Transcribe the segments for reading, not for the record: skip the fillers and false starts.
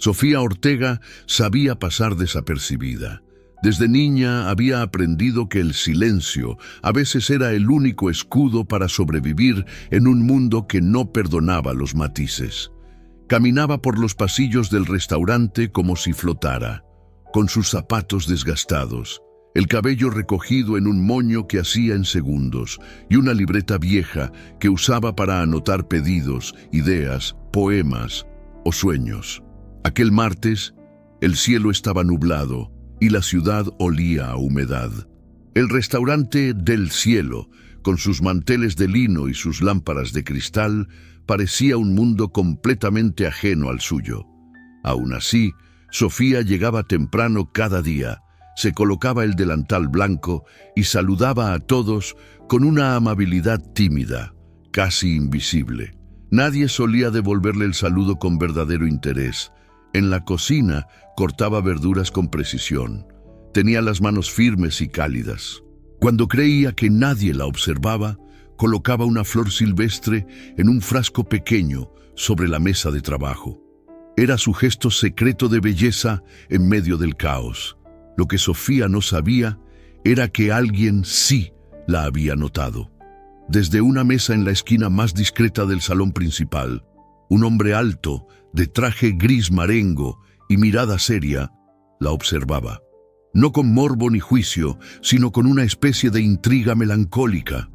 Sofía Ortega sabía pasar desapercibida. Desde niña había aprendido que el silencio a veces era el único escudo para sobrevivir en un mundo que no perdonaba los matices. Caminaba por los pasillos del restaurante como si flotara, con sus zapatos desgastados, el cabello recogido en un moño que hacía en segundos y una libreta vieja que usaba para anotar pedidos, ideas, poemas o sueños. Aquel martes, el cielo estaba nublado y la ciudad olía a humedad. El restaurante del cielo, con sus manteles de lino y sus lámparas de cristal, parecía un mundo completamente ajeno al suyo. Aún así, Sofía llegaba temprano cada día, se colocaba el delantal blanco y saludaba a todos con una amabilidad tímida, casi invisible. Nadie solía devolverle el saludo con verdadero interés. En la cocina cortaba verduras con precisión. Tenía las manos firmes y cálidas. Cuando creía que nadie la observaba, colocaba una flor silvestre en un frasco pequeño sobre la mesa de trabajo. Era su gesto secreto de belleza en medio del caos. Lo que Sofía no sabía era que alguien sí la había notado. Desde una mesa en la esquina más discreta del salón principal, un hombre alto, de traje gris marengo y mirada seria, la observaba. No con morbo ni juicio, sino con una especie de intriga melancólica.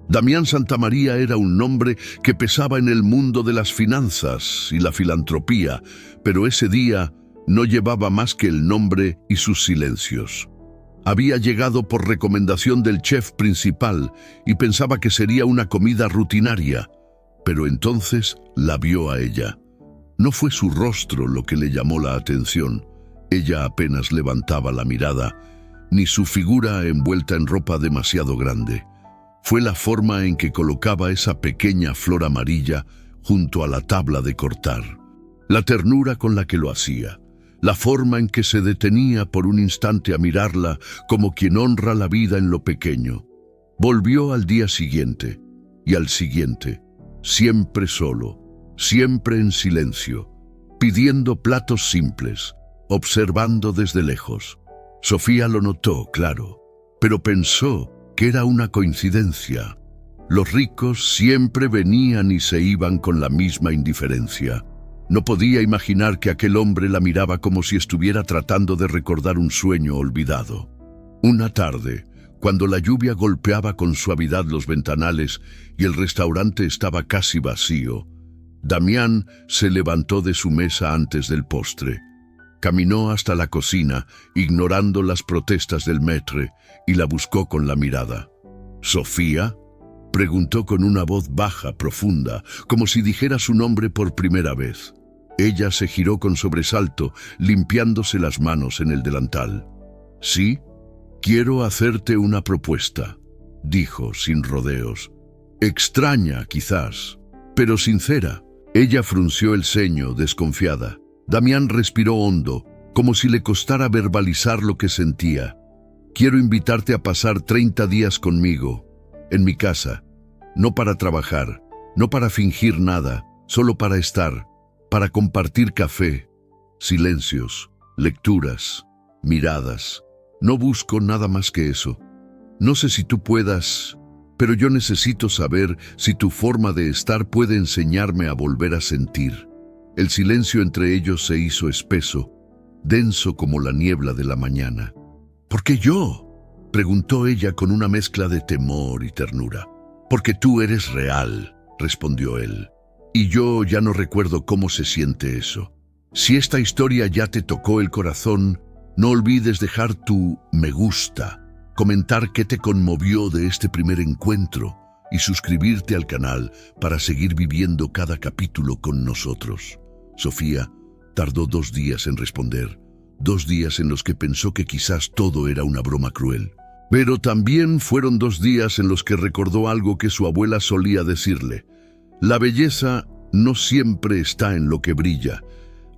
Damián Santamaría era un nombre que pesaba en el mundo de las finanzas y la filantropía, pero ese día no llevaba más que el nombre y sus silencios. Había llegado por recomendación del chef principal y pensaba que sería una comida rutinaria, pero entonces la vio a ella. No fue su rostro lo que le llamó la atención. Ella apenas levantaba la mirada, ni su figura envuelta en ropa demasiado grande. Fue la forma en que colocaba esa pequeña flor amarilla junto a la tabla de cortar. La ternura con la que lo hacía. La forma en que se detenía por un instante a mirarla como quien honra la vida en lo pequeño. Volvió al día siguiente y al siguiente, siempre solo, siempre en silencio, pidiendo platos simples, observando desde lejos. Sofía lo notó, claro, pero pensó que era una coincidencia. Los ricos siempre venían y se iban con la misma indiferencia. No podía imaginar que aquel hombre la miraba como si estuviera tratando de recordar un sueño olvidado. Una tarde, cuando la lluvia golpeaba con suavidad los ventanales y el restaurante estaba casi vacío, Damián se levantó de su mesa antes del postre. Caminó hasta la cocina, ignorando las protestas del maître, y la buscó con la mirada. ¿Sofía?, preguntó con una voz baja, profunda, como si dijera su nombre por primera vez. Ella se giró con sobresalto, limpiándose las manos en el delantal. «Sí, quiero hacerte una propuesta», dijo sin rodeos. Extraña, quizás, pero sincera. Ella frunció el ceño, desconfiada. Damián respiró hondo, como si le costara verbalizar lo que sentía. «Quiero invitarte a pasar 30 días conmigo, en mi casa. No para trabajar, no para fingir nada, solo para estar, para compartir café, silencios, lecturas, miradas. No busco nada más que eso. No sé si tú puedas, pero yo necesito saber si tu forma de estar puede enseñarme a volver a sentir». El silencio entre ellos se hizo espeso, denso como la niebla de la mañana. «¿Por qué yo?», preguntó ella con una mezcla de temor y ternura. «Porque tú eres real», respondió él. «Y yo ya no recuerdo cómo se siente eso. Si esta historia ya te tocó el corazón, no olvides dejar tu me gusta, comentar qué te conmovió de este primer encuentro y suscribirte al canal para seguir viviendo cada capítulo con nosotros». Sofía tardó 2 días en responder, 2 días en los que pensó que quizás todo era una broma cruel. Pero también fueron 2 días en los que recordó algo que su abuela solía decirle: la belleza no siempre está en lo que brilla,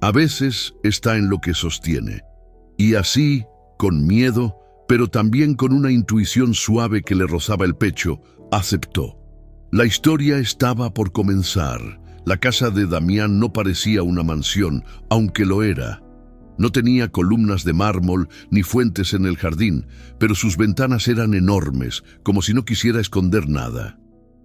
a veces está en lo que sostiene. Y así, con miedo, pero también con una intuición suave que le rozaba el pecho, aceptó. La historia estaba por comenzar. La casa de Damián no parecía una mansión, aunque lo era. No tenía columnas de mármol ni fuentes en el jardín, pero sus ventanas eran enormes, como si no quisiera esconder nada.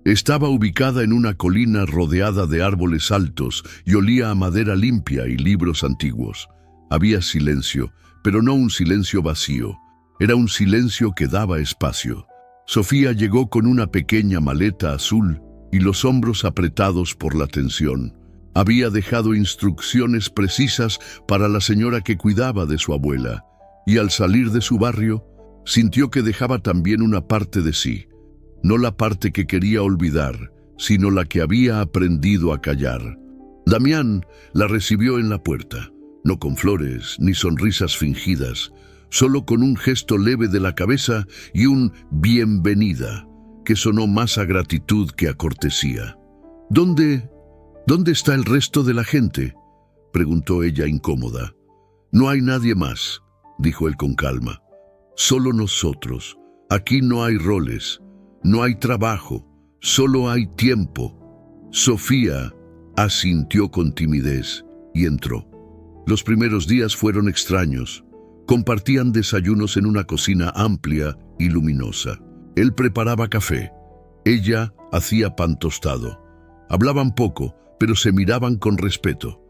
Estaba ubicada en una colina rodeada de árboles altos y olía a madera limpia y libros antiguos. Había silencio, pero no un silencio vacío. Era un silencio que daba espacio. Sofía llegó con una pequeña maleta azul y los hombros apretados por la tensión. Había dejado instrucciones precisas para la señora que cuidaba de su abuela, y al salir de su barrio, sintió que dejaba también una parte de sí. No la parte que quería olvidar, sino la que había aprendido a callar. Damián la recibió en la puerta, no con flores ni sonrisas fingidas, solo con un gesto leve de la cabeza y un bienvenida, que sonó más a gratitud que a cortesía. ¿Dónde está el resto de la gente?, preguntó ella incómoda. No hay nadie más, dijo él con calma. Solo nosotros. Aquí no hay roles, no hay trabajo, solo hay tiempo. Sofía asintió con timidez y entró. Los primeros días fueron extraños. Compartían desayunos en una cocina amplia y luminosa. Él preparaba café. Ella hacía pan tostado. Hablaban poco, pero se miraban con respeto.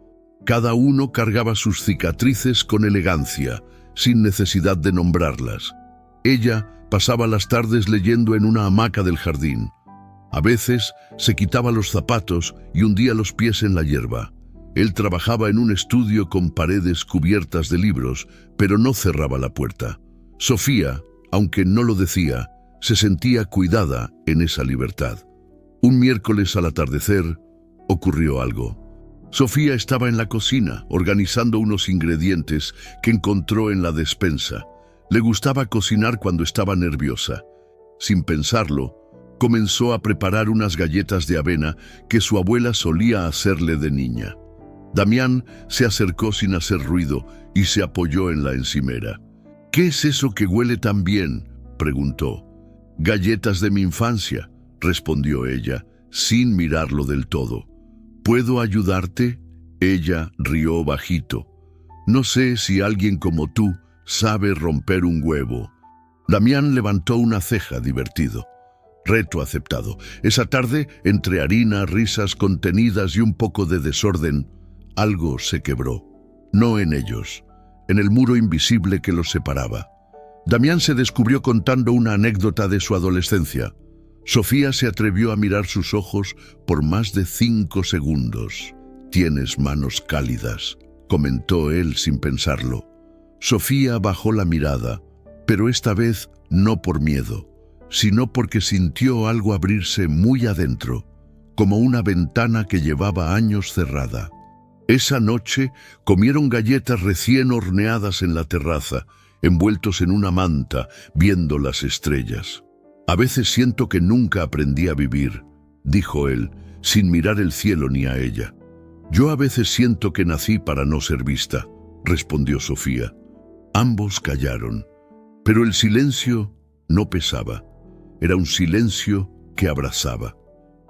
Cada uno cargaba sus cicatrices con elegancia, sin necesidad de nombrarlas. Ella pasaba las tardes leyendo en una hamaca del jardín. A veces se quitaba los zapatos y hundía los pies en la hierba. Él trabajaba en un estudio con paredes cubiertas de libros, pero no cerraba la puerta. Sofía, aunque no lo decía, se sentía cuidada en esa libertad. Un miércoles al atardecer ocurrió algo. Sofía estaba en la cocina organizando unos ingredientes que encontró en la despensa. Le gustaba cocinar cuando estaba nerviosa. Sin pensarlo, comenzó a preparar unas galletas de avena que su abuela solía hacerle de niña. Damián se acercó sin hacer ruido y se apoyó en la encimera. «¿Qué es eso que huele tan bien?», preguntó. «Galletas de mi infancia», respondió ella, sin mirarlo del todo. «¿Puedo ayudarte?». Ella rió bajito. «No sé si alguien como tú sabe romper un huevo». Damián levantó una ceja divertido. «Reto aceptado». Esa tarde, entre harina, risas contenidas y un poco de desorden, algo se quebró. No en ellos, en el muro invisible que los separaba. Damián se descubrió contando una anécdota de su adolescencia. Sofía se atrevió a mirar sus ojos por más de 5 segundos. «Tienes manos cálidas», comentó él sin pensarlo. Sofía bajó la mirada, pero esta vez no por miedo, sino porque sintió algo abrirse muy adentro, como una ventana que llevaba años cerrada. Esa noche comieron galletas recién horneadas en la terraza, envueltos en una manta, viendo las estrellas. «A veces siento que nunca aprendí a vivir», dijo él, sin mirar el cielo ni a ella. «Yo a veces siento que nací para no ser vista», respondió Sofía. Ambos callaron, pero el silencio no pesaba. Era un silencio que abrazaba.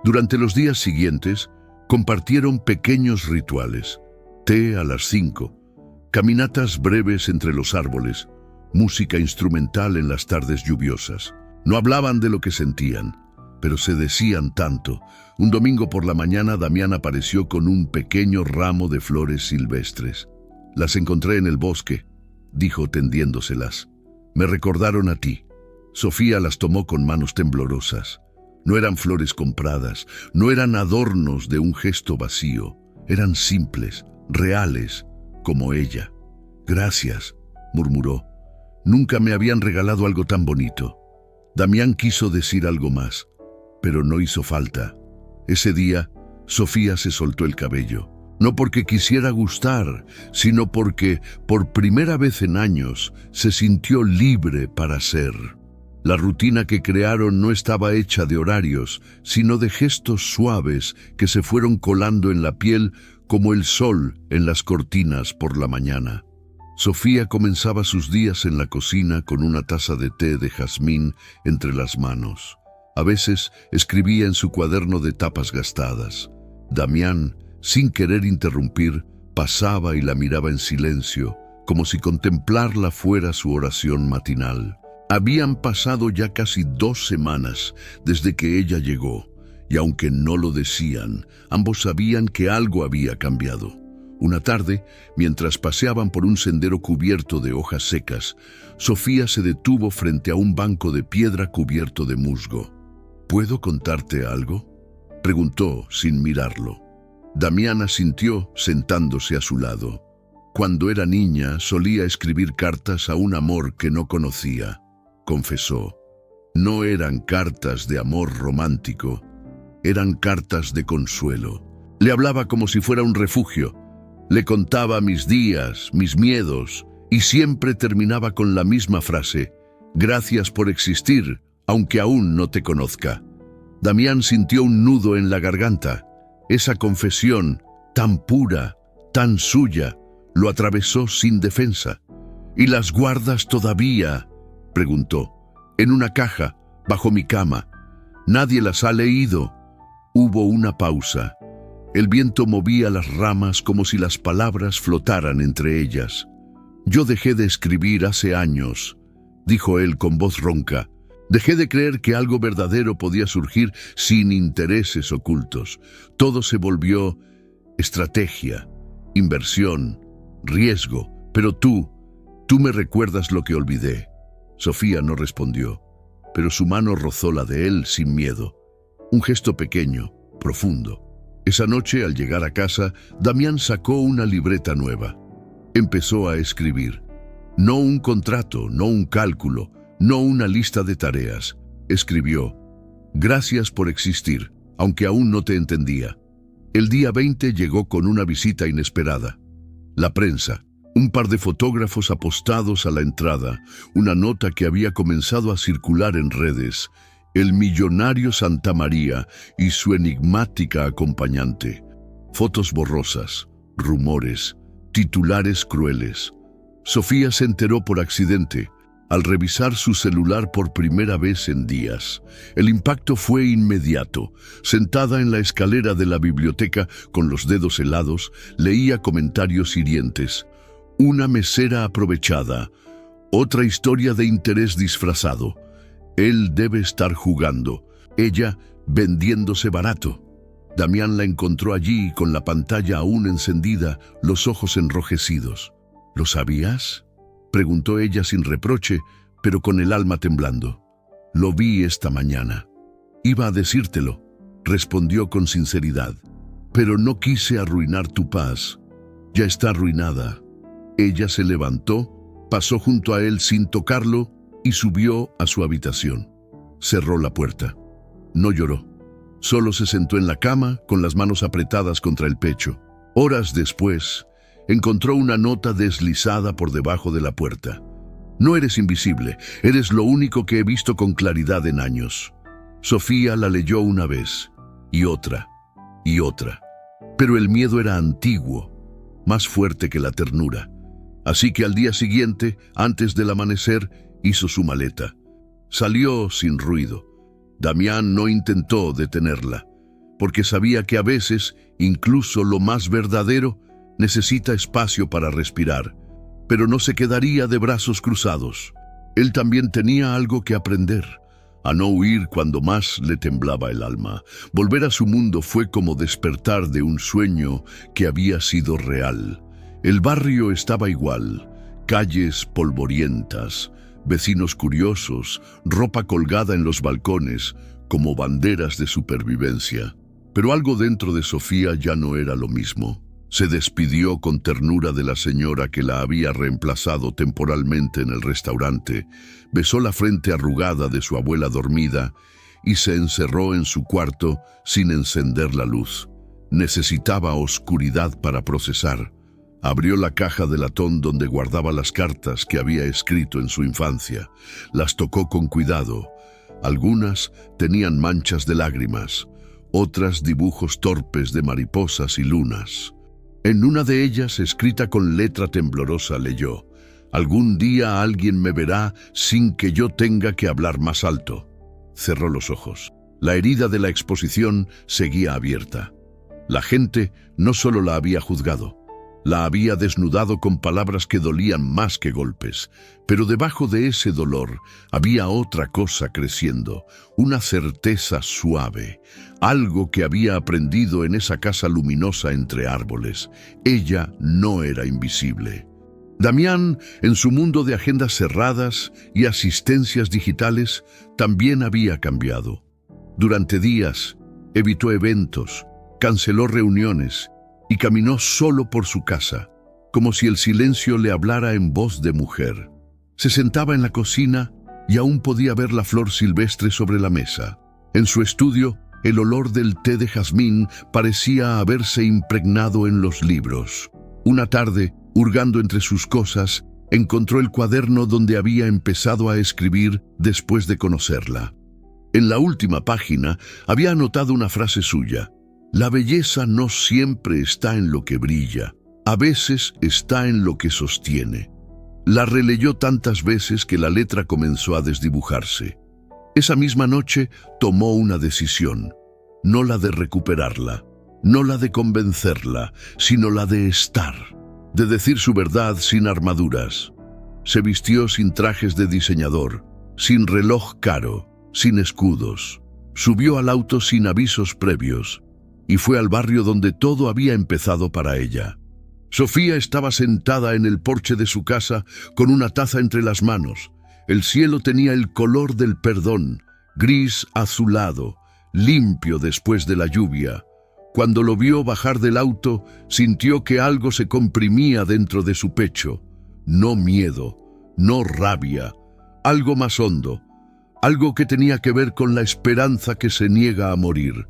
Durante los días siguientes, compartieron pequeños rituales. Té a las 5, caminatas breves entre los árboles, música instrumental en las tardes lluviosas. No hablaban de lo que sentían, pero se decían tanto. Un domingo por la mañana Damián apareció con un pequeño ramo de flores silvestres. «Las encontré en el bosque», dijo tendiéndoselas. «Me recordaron a ti». Sofía las tomó con manos temblorosas. No eran flores compradas, no eran adornos de un gesto vacío. Eran simples, reales, como ella. «Gracias», murmuró. «Nunca me habían regalado algo tan bonito». Damián quiso decir algo más, pero no hizo falta. Ese día, Sofía se soltó el cabello. No porque quisiera gustar, sino porque, por primera vez en años, se sintió libre para ser. La rutina que crearon no estaba hecha de horarios, sino de gestos suaves que se fueron colando en la piel como el sol en las cortinas por la mañana. Sofía comenzaba sus días en la cocina con una taza de té de jazmín entre las manos. A veces escribía en su cuaderno de tapas gastadas. Damián, sin querer interrumpir, pasaba y la miraba en silencio, como si contemplarla fuera su oración matinal. Habían pasado ya casi 2 semanas desde que ella llegó, y aunque no lo decían, ambos sabían que algo había cambiado. Una tarde, mientras paseaban por un sendero cubierto de hojas secas, Sofía se detuvo frente a un banco de piedra cubierto de musgo. ¿Puedo contarte algo?, preguntó sin mirarlo. Damián asintió, sentándose a su lado. Cuando era niña, solía escribir cartas a un amor que no conocía, confesó. No eran cartas de amor romántico, eran cartas de consuelo. Le hablaba como si fuera un refugio. Le contaba mis días, mis miedos, y siempre terminaba con la misma frase: gracias por existir, aunque aún no te conozca. Damián sintió un nudo en la garganta. Esa confesión, tan pura, tan suya, lo atravesó sin defensa. ¿Y las guardas todavía?, preguntó. En una caja, bajo mi cama. Nadie las ha leído. Hubo una pausa. El viento movía las ramas como si las palabras flotaran entre ellas. Yo dejé de escribir hace años, dijo él con voz ronca. Dejé de creer que algo verdadero podía surgir sin intereses ocultos. Todo se volvió estrategia, inversión, riesgo. Pero tú me recuerdas lo que olvidé. Sofía no respondió, pero su mano rozó la de él sin miedo. Un gesto pequeño, profundo. Esa noche, al llegar a casa, Damián sacó una libreta nueva. Empezó a escribir. No un contrato, no un cálculo, no una lista de tareas. Escribió: gracias por existir, aunque aún no te entendía. El día 20 llegó con una visita inesperada. La prensa, un par de fotógrafos apostados a la entrada, una nota que había comenzado a circular en redes: el millonario Santamaría y su enigmática acompañante. Fotos borrosas, rumores, titulares crueles. Sofía se enteró por accidente, al revisar su celular por primera vez en días. El impacto fue inmediato. Sentada en la escalera de la biblioteca, con los dedos helados, leía comentarios hirientes. Una mesera aprovechada. Otra historia de interés disfrazado. Él debe estar jugando. Ella vendiéndose barato. Damián la encontró allí con la pantalla aún encendida, los ojos enrojecidos. ¿Lo sabías?, preguntó ella sin reproche, pero con el alma temblando. Lo vi esta mañana. Iba a decírtelo, respondió con sinceridad. Pero no quise arruinar tu paz. Ya está arruinada. Ella se levantó, pasó junto a él sin tocarlo y subió a su habitación. Cerró la puerta. No lloró. Solo se sentó en la cama con las manos apretadas contra el pecho. Horas después, encontró una nota deslizada por debajo de la puerta. No eres invisible, eres lo único que he visto con claridad en años. Sofía la leyó una vez, y otra, y otra. Pero el miedo era antiguo, más fuerte que la ternura. Así que al día siguiente, antes del amanecer, hizo su maleta. Salió sin ruido. Damián no intentó detenerla, porque sabía que a veces, incluso lo más verdadero, necesita espacio para respirar, pero no se quedaría de brazos cruzados. Él también tenía algo que aprender, a no huir cuando más le temblaba el alma. Volver a su mundo fue como despertar de un sueño que había sido real. El barrio estaba igual, calles polvorientas, vecinos curiosos, ropa colgada en los balcones, como banderas de supervivencia. Pero algo dentro de Sofía ya no era lo mismo. Se despidió con ternura de la señora que la había reemplazado temporalmente en el restaurante, besó la frente arrugada de su abuela dormida y se encerró en su cuarto sin encender la luz. Necesitaba oscuridad para procesar. Abrió la caja de latón donde guardaba las cartas que había escrito en su infancia. Las tocó con cuidado. Algunas tenían manchas de lágrimas, otras dibujos torpes de mariposas y lunas. En una de ellas, escrita con letra temblorosa, leyó: «Algún día alguien me verá sin que yo tenga que hablar más alto». Cerró los ojos. La herida de la exposición seguía abierta. La gente no solo la había juzgado, la había desnudado con palabras que dolían más que golpes, pero debajo de ese dolor había otra cosa creciendo, una certeza suave, algo que había aprendido en esa casa luminosa entre árboles. Ella no era invisible. Damián, en su mundo de agendas cerradas y asistencias digitales, también había cambiado. Durante días, evitó eventos, canceló reuniones y caminó solo por su casa, como si el silencio le hablara en voz de mujer. Se sentaba en la cocina y aún podía ver la flor silvestre sobre la mesa. En su estudio, el olor del té de jazmín parecía haberse impregnado en los libros. Una tarde, hurgando entre sus cosas, encontró el cuaderno donde había empezado a escribir después de conocerla. En la última página había anotado una frase suya: la belleza no siempre está en lo que brilla, a veces está en lo que sostiene. La releyó tantas veces que la letra comenzó a desdibujarse. Esa misma noche tomó una decisión, no la de recuperarla, no la de convencerla, sino la de estar, de decir su verdad sin armaduras. Se vistió sin trajes de diseñador, sin reloj caro, sin escudos. Subió al auto sin avisos previos y fue al barrio donde todo había empezado para ella. Sofía estaba sentada en el porche de su casa con una taza entre las manos. El cielo tenía el color del perdón, gris azulado, limpio después de la lluvia. Cuando lo vio bajar del auto, sintió que algo se comprimía dentro de su pecho. No miedo, no rabia, algo más hondo, algo que tenía que ver con la esperanza que se niega a morir.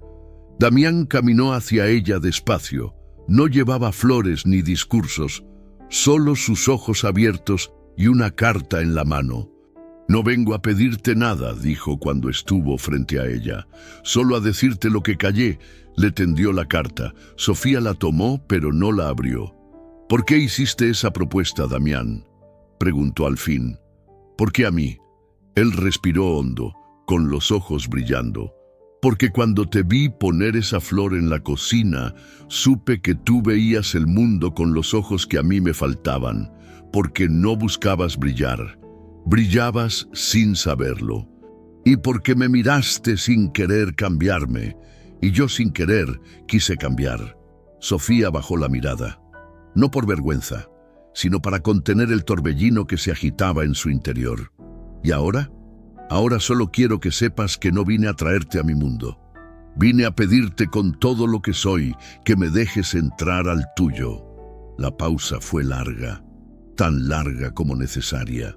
Damián caminó hacia ella despacio. No llevaba flores ni discursos, solo sus ojos abiertos y una carta en la mano. «No vengo a pedirte nada», dijo cuando estuvo frente a ella. «Solo a decirte lo que callé». Le tendió la carta. Sofía la tomó, pero no la abrió. «¿Por qué hiciste esa propuesta, Damián?», preguntó al fin. «¿Por qué a mí?». Él respiró hondo, con los ojos brillando. «Porque cuando te vi poner esa flor en la cocina, supe que tú veías el mundo con los ojos que a mí me faltaban, porque no buscabas brillar. Brillabas sin saberlo. Y porque me miraste sin querer cambiarme, y yo sin querer quise cambiar». Sofía bajó la mirada, no por vergüenza, sino para contener el torbellino que se agitaba en su interior. «¿Y ahora? Ahora solo quiero que sepas que no vine a traerte a mi mundo. Vine a pedirte con todo lo que soy que me dejes entrar al tuyo». La pausa fue larga, tan larga como necesaria.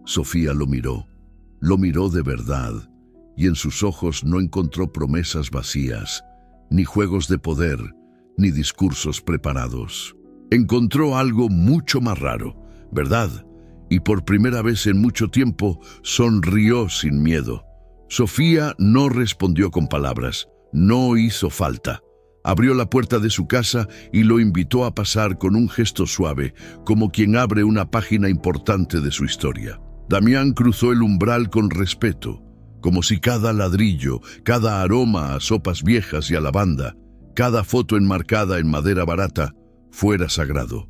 Sofía lo miró de verdad, y en sus ojos no encontró promesas vacías, ni juegos de poder, ni discursos preparados. Encontró algo mucho más raro, ¿verdad? Y por primera vez en mucho tiempo sonrió sin miedo. Sofía no respondió con palabras, no hizo falta. Abrió la puerta de su casa y lo invitó a pasar con un gesto suave, como quien abre una página importante de su historia. Damián cruzó el umbral con respeto, como si cada ladrillo, cada aroma a sopas viejas y a lavanda, cada foto enmarcada en madera barata, fuera sagrado.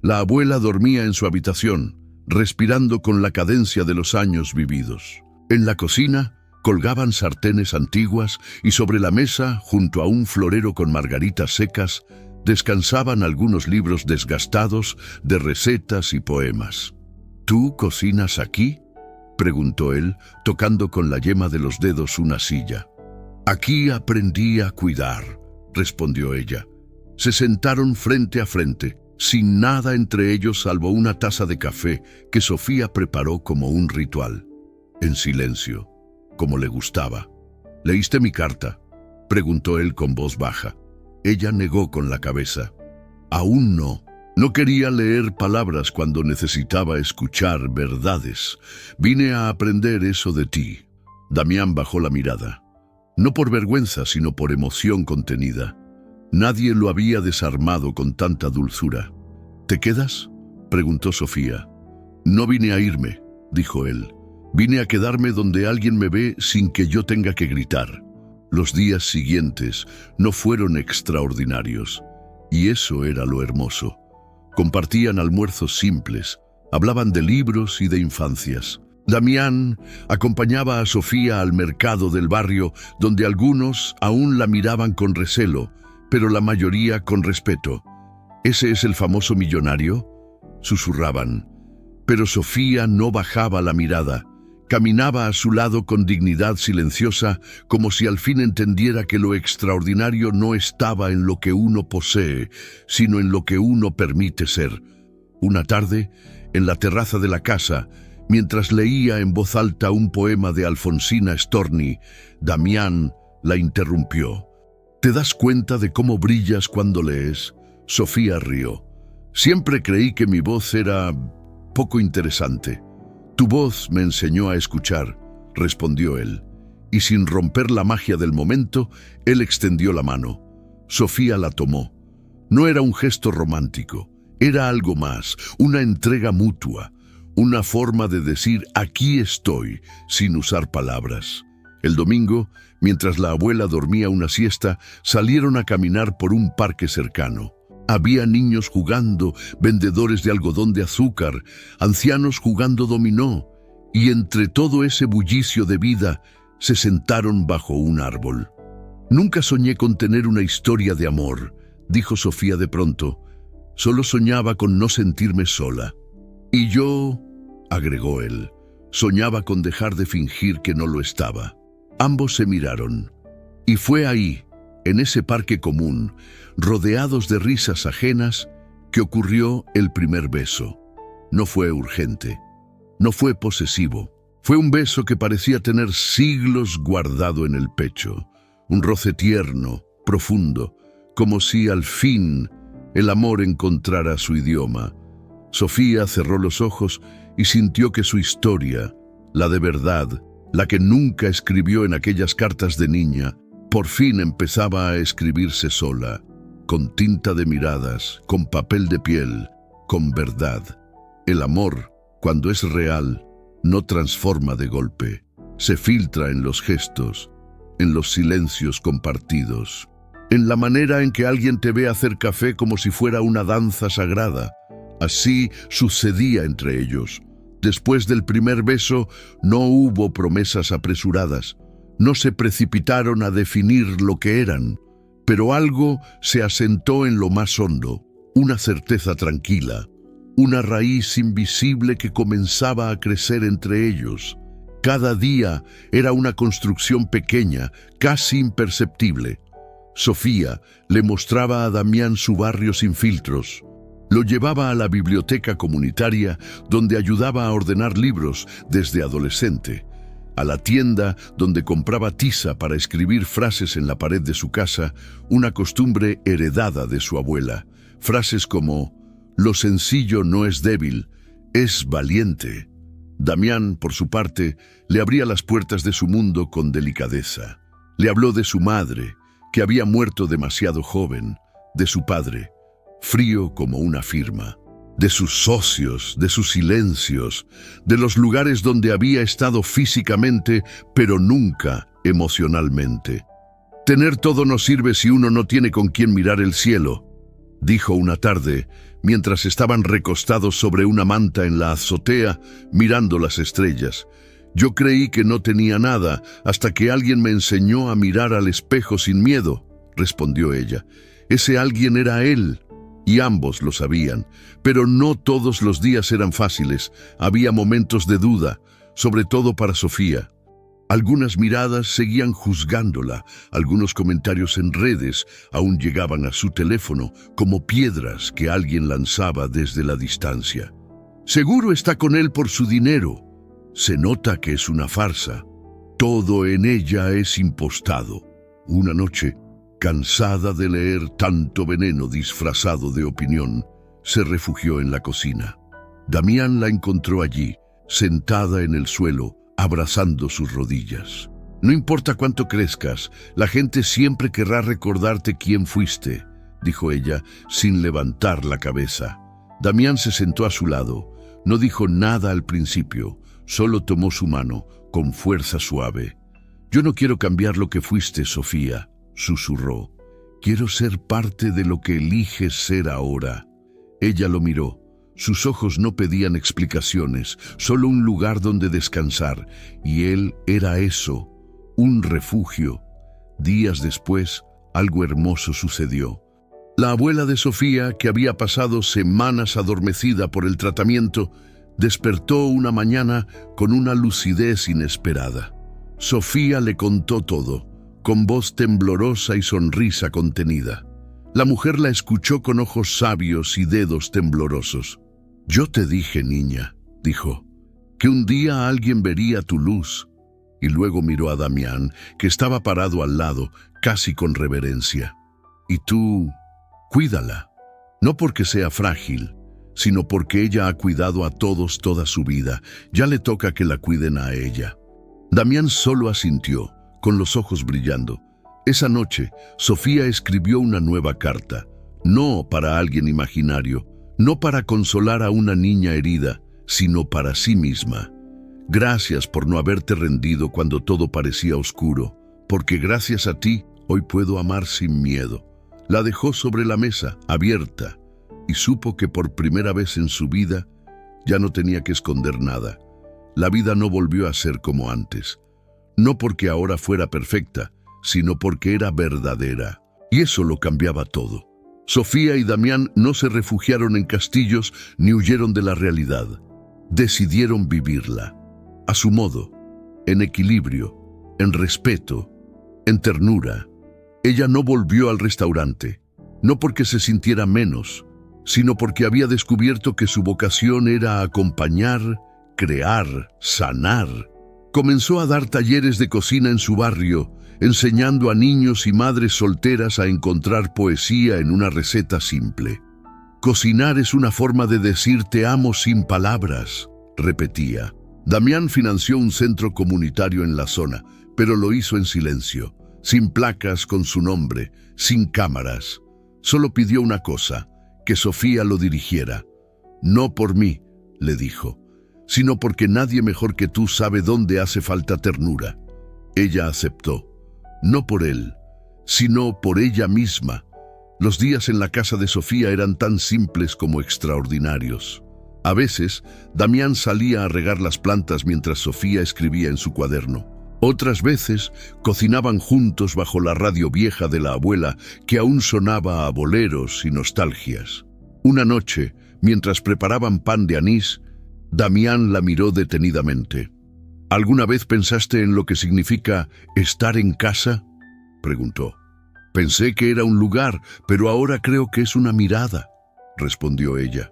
La abuela dormía en su habitación, respirando con la cadencia de los años vividos. En la cocina colgaban sartenes antiguas y sobre la mesa, junto a un florero con margaritas secas, descansaban algunos libros desgastados de recetas y poemas. «¿Tú cocinas aquí?», preguntó él, tocando con la yema de los dedos una silla. «Aquí aprendí a cuidar», respondió ella. Se sentaron frente a frente, sin nada entre ellos salvo una taza de café que Sofía preparó como un ritual. En silencio, como le gustaba. «¿Leíste mi carta?», preguntó él con voz baja. Ella negó con la cabeza. «Aún no». No quería leer palabras cuando necesitaba escuchar verdades. «Vine a aprender eso de ti». Damián bajó la mirada. No por vergüenza, sino por emoción contenida. Nadie lo había desarmado con tanta dulzura. «¿Te quedas?», preguntó Sofía. «No vine a irme», dijo él. «Vine a quedarme donde alguien me ve sin que yo tenga que gritar». Los días siguientes no fueron extraordinarios, y eso era lo hermoso. Compartían almuerzos simples, hablaban de libros y de infancias. Damián acompañaba a Sofía al mercado del barrio, donde algunos aún la miraban con recelo, pero la mayoría con respeto. «¿Ese es el famoso millonario?», susurraban. Pero Sofía no bajaba la mirada. Caminaba a su lado con dignidad silenciosa, como si al fin entendiera que lo extraordinario no estaba en lo que uno posee, sino en lo que uno permite ser. Una tarde, en la terraza de la casa, mientras leía en voz alta un poema de Alfonsina Storni, Damián la interrumpió. «¿Te das cuenta de cómo brillas cuando lees?». Sofía rió. «Siempre creí que mi voz era poco interesante». «Tu voz me enseñó a escuchar», respondió él, y sin romper la magia del momento, él extendió la mano. Sofía la tomó. No era un gesto romántico, era algo más, una entrega mutua, una forma de decir «aquí estoy», sin usar palabras. El domingo, mientras la abuela dormía una siesta, salieron a caminar por un parque cercano. Había niños jugando, vendedores de algodón de azúcar, ancianos jugando dominó, y entre todo ese bullicio de vida se sentaron bajo un árbol. «Nunca soñé con tener una historia de amor», dijo Sofía de pronto. «Solo soñaba con no sentirme sola». «Y yo», agregó él, «soñaba con dejar de fingir que no lo estaba». Ambos se miraron. Y fue ahí, en ese parque común, rodeados de risas ajenas, que ocurrió el primer beso. No fue urgente, no fue posesivo. Fue un beso que parecía tener siglos guardado en el pecho, un roce tierno, profundo, como si al fin el amor encontrara su idioma. Sofía cerró los ojos y sintió que su historia, la de verdad, la que nunca escribió en aquellas cartas de niña, por fin empezaba a escribirse sola, con tinta de miradas, con papel de piel, con verdad. El amor, cuando es real, no transforma de golpe, se filtra en los gestos, en los silencios compartidos, en la manera en que alguien te ve hacer café como si fuera una danza sagrada. Así sucedía entre ellos. Después del primer beso no hubo promesas apresuradas, no se precipitaron a definir lo que eran, pero algo se asentó en lo más hondo, una certeza tranquila, una raíz invisible que comenzaba a crecer entre ellos. Cada día era una construcción pequeña, casi imperceptible. Sofía le mostraba a Damián su barrio sin filtros. Lo llevaba a la biblioteca comunitaria, donde ayudaba a ordenar libros desde adolescente, a la tienda donde compraba tiza para escribir frases en la pared de su casa, una costumbre heredada de su abuela. Frases como «lo sencillo no es débil, es valiente». Damián, por su parte, le abría las puertas de su mundo con delicadeza. Le habló de su madre, que había muerto demasiado joven, de su padre, frío como una firma, de sus socios, de sus silencios, de los lugares donde había estado físicamente, pero nunca emocionalmente. «Tener todo no sirve si uno no tiene con quién mirar el cielo», dijo una tarde, mientras estaban recostados sobre una manta en la azotea, mirando las estrellas. «Yo creí que no tenía nada, hasta que alguien me enseñó a mirar al espejo sin miedo», respondió ella. Ese alguien era él, y ambos lo sabían, pero no todos los días eran fáciles. Había momentos de duda, sobre todo para Sofía. Algunas miradas seguían juzgándola, algunos comentarios en redes aún llegaban a su teléfono como piedras que alguien lanzaba desde la distancia. «Seguro está con él por su dinero. Se nota que es una farsa. Todo en ella es impostado». Una noche, cansada de leer tanto veneno disfrazado de opinión, se refugió en la cocina. Damián la encontró allí, sentada en el suelo, abrazando sus rodillas. «No importa cuánto crezcas, la gente siempre querrá recordarte quién fuiste», dijo ella, sin levantar la cabeza. Damián se sentó a su lado. No dijo nada al principio, solo tomó su mano, con fuerza suave. Yo no quiero cambiar lo que fuiste, Sofía, susurró. Quiero ser parte de lo que eliges ser ahora. Ella lo miró. Sus ojos no pedían explicaciones, solo un lugar donde descansar, y él era eso, un refugio. Días después, algo hermoso sucedió. La abuela de Sofía, que había pasado semanas adormecida por el tratamiento, despertó una mañana con una lucidez inesperada. Sofía le contó todo, con voz temblorosa y sonrisa contenida. La mujer la escuchó con ojos sabios y dedos temblorosos. «Yo te dije, niña», dijo, «que un día alguien vería tu luz». Y luego miró a Damián, que estaba parado al lado, casi con reverencia. «Y tú, cuídala, no porque sea frágil, sino porque ella ha cuidado a todos toda su vida. Ya le toca que la cuiden a ella». Damián solo asintió, con los ojos brillando. Esa noche, Sofía escribió una nueva carta, no para alguien imaginario, no para consolar a una niña herida, sino para sí misma. Gracias por no haberte rendido cuando todo parecía oscuro, porque gracias a ti hoy puedo amar sin miedo. La dejó sobre la mesa, abierta, y supo que por primera vez en su vida ya no tenía que esconder nada. La vida no volvió a ser como antes, no porque ahora fuera perfecta, sino porque era verdadera, y eso lo cambiaba todo. Sofía y Damián no se refugiaron en castillos ni huyeron de la realidad. Decidieron vivirla, a su modo, en equilibrio, en respeto, en ternura. Ella no volvió al restaurante, no porque se sintiera menos, sino porque había descubierto que su vocación era acompañar, crear, sanar. Comenzó a dar talleres de cocina en su barrio, enseñando a niños y madres solteras a encontrar poesía en una receta simple. «Cocinar es una forma de decir te amo sin palabras», repetía. Damián financió un centro comunitario en la zona, pero lo hizo en silencio, sin placas con su nombre, sin cámaras. Solo pidió una cosa, que Sofía lo dirigiera. «No por mí», le dijo, «sino porque nadie mejor que tú sabe dónde hace falta ternura». Ella aceptó. No por él, sino por ella misma. Los días en la casa de Sofía eran tan simples como extraordinarios. A veces, Damián salía a regar las plantas mientras Sofía escribía en su cuaderno. Otras veces, cocinaban juntos bajo la radio vieja de la abuela, que aún sonaba a boleros y nostalgias. Una noche, mientras preparaban pan de anís, Damián la miró detenidamente. «¿Alguna vez pensaste en lo que significa estar en casa?», preguntó. «Pensé que era un lugar, pero ahora creo que es una mirada», respondió ella.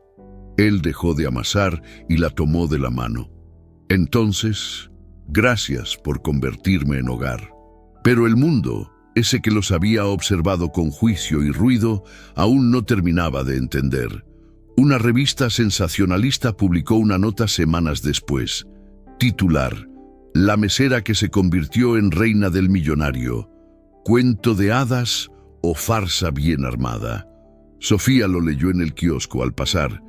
Él dejó de amasar y la tomó de la mano. «Entonces, gracias por convertirme en hogar». Pero el mundo, ese que los había observado con juicio y ruido, aún no terminaba de entender. Una revista sensacionalista publicó una nota semanas después. Titular: «La mesera que se convirtió en reina del millonario. ¿Cuento de hadas o farsa bien armada?». Sofía lo leyó en el kiosco al pasar.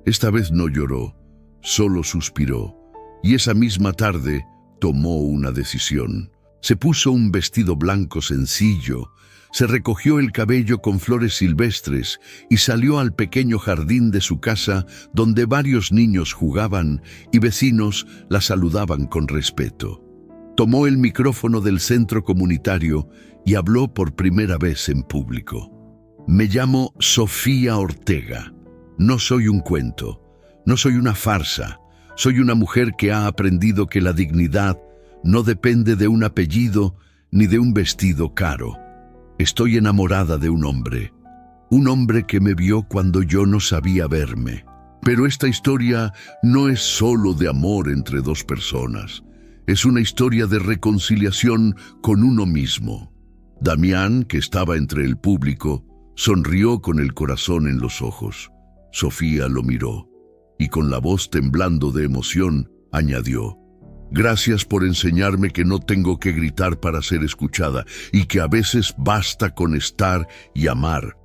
Esta vez no lloró, solo suspiró. Y esa misma tarde tomó una decisión. Se puso un vestido blanco sencillo, se recogió el cabello con flores silvestres y salió al pequeño jardín de su casa donde varios niños jugaban y vecinos la saludaban con respeto. Tomó el micrófono del centro comunitario y habló por primera vez en público. «Me llamo Sofía Ortega. No soy un cuento, no soy una farsa. Soy una mujer que ha aprendido que la dignidad no depende de un apellido ni de un vestido caro. Estoy enamorada de un hombre que me vio cuando yo no sabía verme. Pero esta historia no es solo de amor entre dos personas, es una historia de reconciliación con uno mismo». Damián, que estaba entre el público, sonrió con el corazón en los ojos. Sofía lo miró y con la voz temblando de emoción añadió: «Gracias por enseñarme que no tengo que gritar para ser escuchada y que a veces basta con estar y amar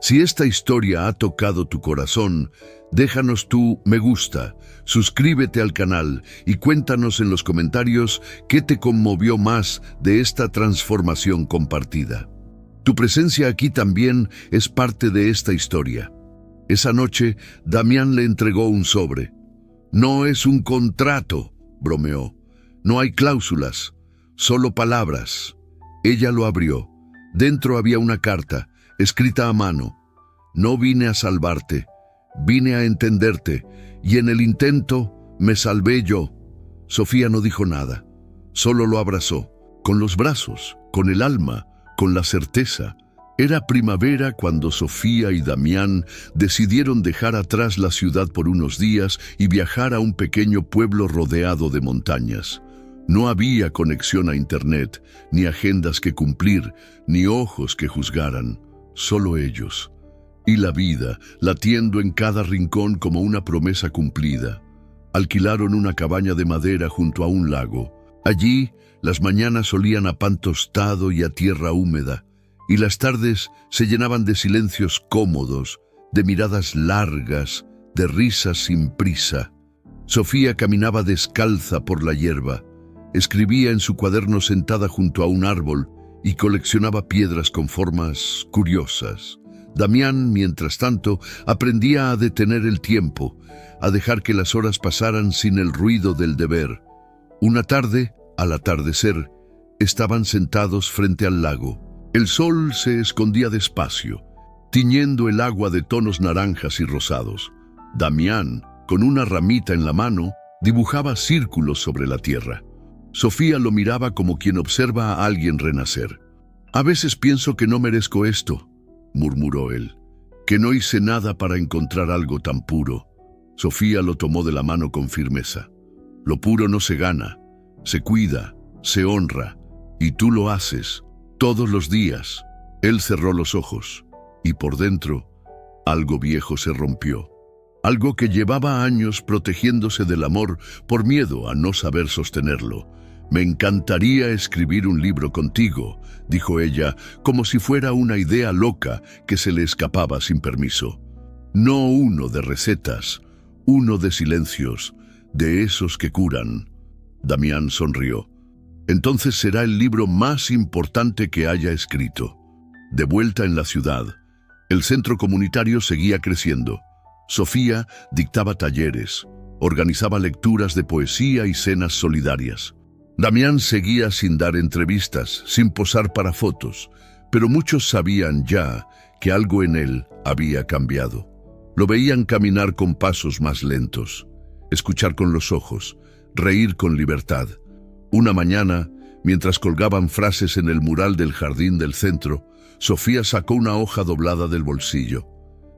Si esta historia ha tocado tu corazón, déjanos tu me gusta, suscríbete al canal y cuéntanos en los comentarios qué te conmovió más de esta transformación compartida. Tu presencia aquí también es parte de esta historia. Esa noche, Damián le entregó un sobre. No es un contrato, bromeó. No hay cláusulas, solo palabras. Ella lo abrió. Dentro había una carta, escrita a mano. No vine a salvarte, vine a entenderte, y en el intento me salvé yo. Sofía no dijo nada, solo lo abrazó, con los brazos, con el alma, con la certeza. Era primavera cuando Sofía y Damián decidieron dejar atrás la ciudad por unos días y viajar a un pequeño pueblo rodeado de montañas. No había conexión a internet, ni agendas que cumplir, ni ojos que juzgaran, solo ellos. Y la vida, latiendo en cada rincón como una promesa cumplida. Alquilaron una cabaña de madera junto a un lago. Allí, las mañanas olían a pan tostado y a tierra húmeda, y las tardes se llenaban de silencios cómodos, de miradas largas, de risas sin prisa. Sofía caminaba descalza por la hierba, escribía en su cuaderno sentada junto a un árbol y coleccionaba piedras con formas curiosas. Damián, mientras tanto, aprendía a detener el tiempo, a dejar que las horas pasaran sin el ruido del deber. Una tarde, al atardecer, estaban sentados frente al lago. El sol se escondía despacio, tiñendo el agua de tonos naranjas y rosados. Damián, con una ramita en la mano, dibujaba círculos sobre la tierra. Sofía lo miraba como quien observa a alguien renacer. «A veces pienso que no merezco esto», murmuró él, «que no hice nada para encontrar algo tan puro». Sofía lo tomó de la mano con firmeza. «Lo puro no se gana, se cuida, se honra, y tú lo haces, todos los días». Él cerró los ojos, y por dentro, algo viejo se rompió. Algo que llevaba años protegiéndose del amor por miedo a no saber sostenerlo. «Me encantaría escribir un libro contigo», dijo ella, como si fuera una idea loca que se le escapaba sin permiso. «No uno de recetas, uno de silencios, de esos que curan». Damián sonrió. «Entonces será el libro más importante que haya escrito». De vuelta en la ciudad, el centro comunitario seguía creciendo. Sofía dictaba talleres, organizaba lecturas de poesía y cenas solidarias. Damián seguía sin dar entrevistas, sin posar para fotos, pero muchos sabían ya que algo en él había cambiado. Lo veían caminar con pasos más lentos, escuchar con los ojos, reír con libertad. Una mañana, mientras colgaban frases en el mural del jardín del centro, Sofía sacó una hoja doblada del bolsillo.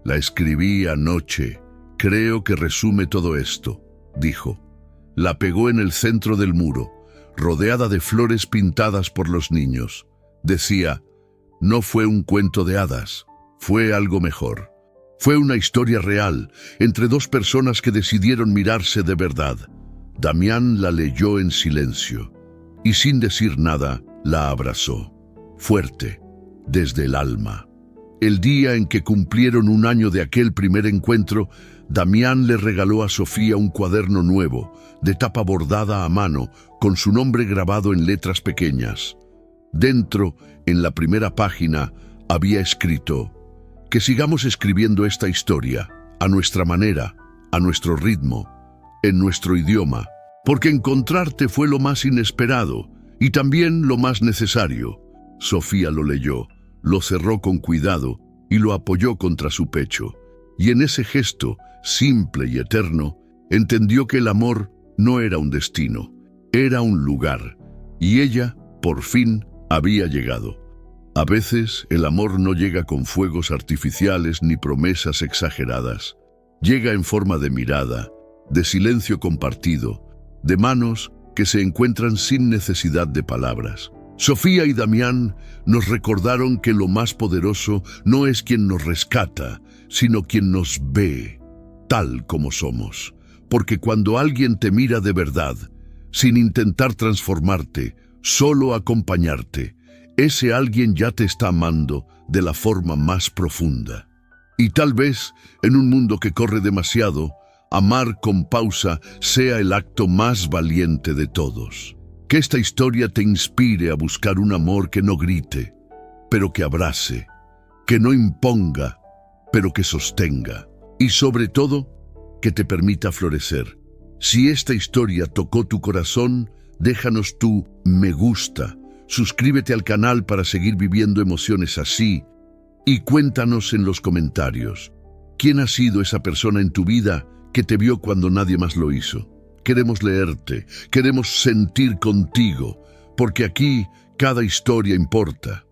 «La escribí anoche. Creo que resume todo esto», dijo. La pegó en el centro del muro, rodeada de flores pintadas por los niños. Decía: «No fue un cuento de hadas, fue algo mejor. Fue una historia real, entre dos personas que decidieron mirarse de verdad». Damián la leyó en silencio, y sin decir nada, la abrazó, fuerte, desde el alma. El día en que cumplieron un año de aquel primer encuentro, Damián le regaló a Sofía un cuaderno nuevo, de tapa bordada a mano, con su nombre grabado en letras pequeñas. Dentro, en la primera página, había escrito: «Que sigamos escribiendo esta historia, a nuestra manera, a nuestro ritmo, en nuestro idioma, porque encontrarte fue lo más inesperado y también lo más necesario». Sofía lo leyó, lo cerró con cuidado y lo apoyó contra su pecho. Y en ese gesto, simple y eterno, entendió que el amor no era un destino, era un lugar, y ella, por fin, había llegado. A veces, el amor no llega con fuegos artificiales ni promesas exageradas. Llega en forma de mirada, de silencio compartido, de manos que se encuentran sin necesidad de palabras. Sofía y Damián nos recordaron que lo más poderoso no es quien nos rescata, sino quien nos ve, tal como somos. Porque cuando alguien te mira de verdad, sin intentar transformarte, solo acompañarte, ese alguien ya te está amando de la forma más profunda. Y tal vez, en un mundo que corre demasiado, amar con pausa sea el acto más valiente de todos. Que esta historia te inspire a buscar un amor que no grite, pero que abrace, que no imponga, pero que sostenga. Y sobre todo, que te permita florecer. Si esta historia tocó tu corazón, déjanos tu me gusta. Suscríbete al canal para seguir viviendo emociones así. Y cuéntanos en los comentarios, ¿quién ha sido esa persona en tu vida que te vio cuando nadie más lo hizo? Queremos leerte, queremos sentir contigo, porque aquí cada historia importa.